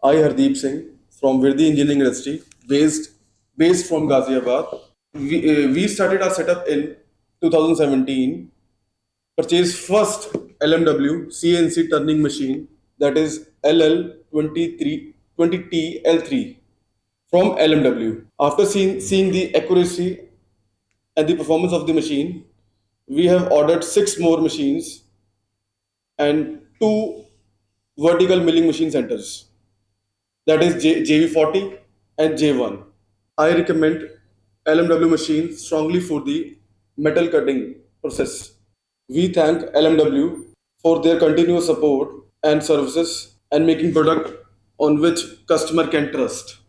I, Hardeep Singh, from Virdi Engineering Industry, based from Ghaziabad. We started our setup in 2017, purchased first LMW CNC turning machine, that is LL20T from LMW. After seeing the accuracy and the performance of the machine, we have ordered six more machines and two vertical milling machine centers, that is JV40 and J1. I recommend LMW machine strongly for the metal cutting process. We thank LMW for their continuous support and services and making product on which customer can trust.